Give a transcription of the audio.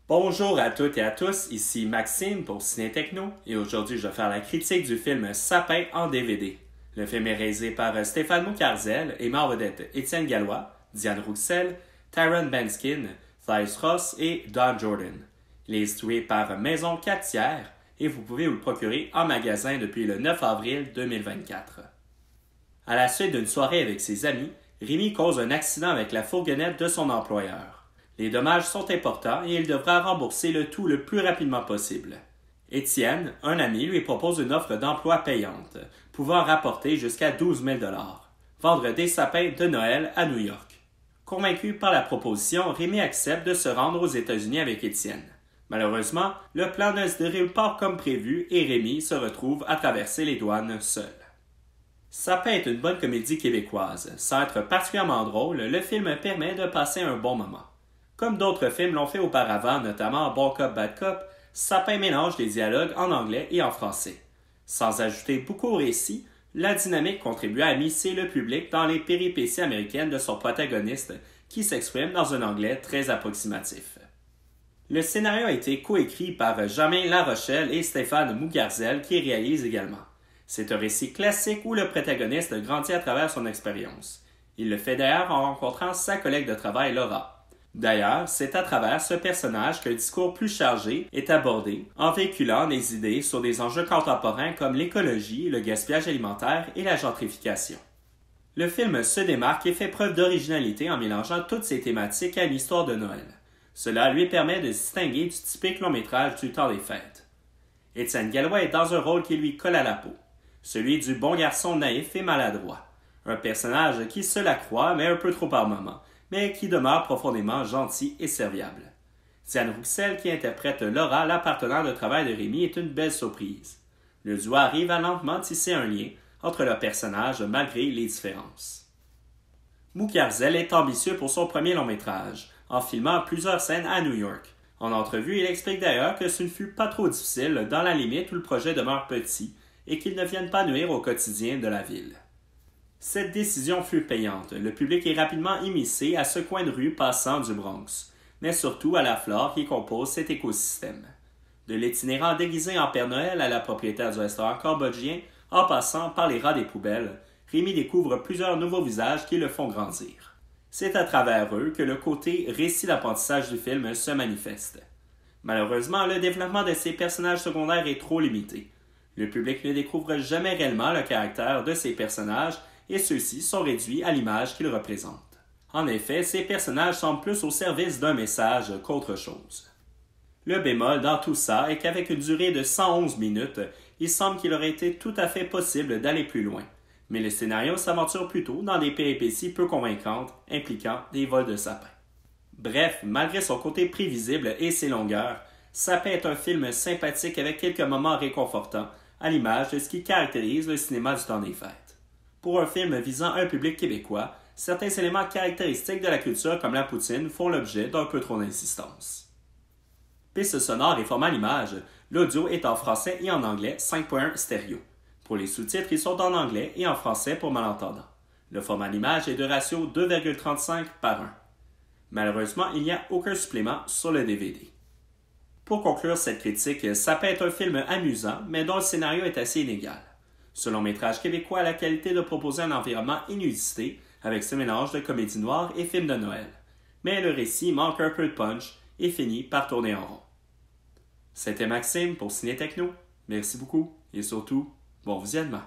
Bonjour à toutes et à tous, ici Maxime pour Ciné Techno et aujourd'hui je vais faire la critique du film Sapin en DVD. Le film est réalisé par Stéphane Moukarzel et met en vedette Étienne Gallois, Diane Rouxel, Taron Benskin, Thais Ross et Don Jordan. Il est distribué par Maison 4 tiers et vous pouvez vous le procurer en magasin depuis le 9 avril 2024. À la suite d'une soirée avec ses amis, Rémi cause un accident avec la fourgonnette de son employeur. Les dommages sont importants et il devra rembourser le tout le plus rapidement possible. Étienne, un ami, lui propose une offre d'emploi payante, pouvant rapporter jusqu'à 12 000 $, vendre des sapins de Noël à New York. Convaincu par la proposition, Rémi accepte de se rendre aux États-Unis avec Étienne. Malheureusement, le plan ne se déroule pas comme prévu et Rémi se retrouve à traverser les douanes seul. Sapin est une bonne comédie québécoise. Sans être particulièrement drôle, le film permet de passer un bon moment. Comme d'autres films l'ont fait auparavant, notamment Bon Cop, Bad Cop, Sapin mélange les dialogues en anglais et en français. Sans ajouter beaucoup au récit, la dynamique contribue à immiscer le public dans les péripéties américaines de son protagoniste, qui s'exprime dans un anglais très approximatif. Le scénario a été coécrit par Germain Larochelle et Stéphane Moukarzel, qui réalise également. C'est un récit classique où le protagoniste grandit à travers son expérience. Il le fait d'ailleurs en rencontrant sa collègue de travail Laura. D'ailleurs, c'est à travers ce personnage qu'un discours plus chargé est abordé, en véhiculant des idées sur des enjeux contemporains comme l'écologie, le gaspillage alimentaire et la gentrification. Le film se démarque et fait preuve d'originalité en mélangeant toutes ces thématiques à l'histoire de Noël. Cela lui permet de se distinguer du typique long-métrage du temps des fêtes. Étienne Gallois est dans un rôle qui lui colle à la peau, celui du bon garçon naïf et maladroit. Un personnage qui se la croit, mais un peu trop par moments, mais qui demeure profondément gentil et serviable. Diane Rouxel, qui interprète Laura, la partenaire de travail de Rémi, est une belle surprise. Le duo arrive à lentement tisser un lien entre leurs personnages malgré les différences. Moukarzel est ambitieux pour son premier long-métrage, en filmant plusieurs scènes à New York. En entrevue, il explique d'ailleurs que ce ne fut pas trop difficile dans la limite où le projet demeure petit et qu'il ne vienne pas nuire au quotidien de la ville. Cette décision fut payante. Le public est rapidement immiscé à ce coin de rue passant du Bronx, mais surtout à la flore qui compose cet écosystème. De l'itinérant déguisé en Père Noël à la propriétaire du restaurant cambodgien, en passant par les rats des poubelles, Rémi découvre plusieurs nouveaux visages qui le font grandir. C'est à travers eux que le côté récit d'apprentissage du film se manifeste. Malheureusement, le développement de ces personnages secondaires est trop limité. Le public ne découvre jamais réellement le caractère de ces personnages et ceux-ci sont réduits à l'image qu'ils représentent. En effet, ces personnages semblent plus au service d'un message qu'autre chose. Le bémol dans tout ça est qu'avec une durée de 111 minutes, il semble qu'il aurait été tout à fait possible d'aller plus loin, mais le scénario s'aventure plutôt dans des péripéties peu convaincantes impliquant des vols de sapins. Bref, malgré son côté prévisible et ses longueurs, Sapin est un film sympathique avec quelques moments réconfortants, à l'image de ce qui caractérise le cinéma du temps des fêtes. Pour un film visant un public québécois, certains éléments caractéristiques de la culture comme la poutine font l'objet d'un peu trop d'insistance. Piste sonore et format l'image, l'audio est en français et en anglais 5.1 stéréo. Pour les sous-titres, ils sont en anglais et en français pour malentendants. Le format l'image est de ratio 2,35 par 1. Malheureusement, il n'y a aucun supplément sur le DVD. Pour conclure cette critique, Sapin est un film amusant, mais dont le scénario est assez inégal. Ce long-métrage québécois a la qualité de proposer un environnement inusité avec ce mélange de comédie noire et film de Noël. Mais le récit manque un peu de punch et finit par tourner en rond. C'était Maxime pour Ciné Techno. Merci beaucoup et surtout, bon visionnement.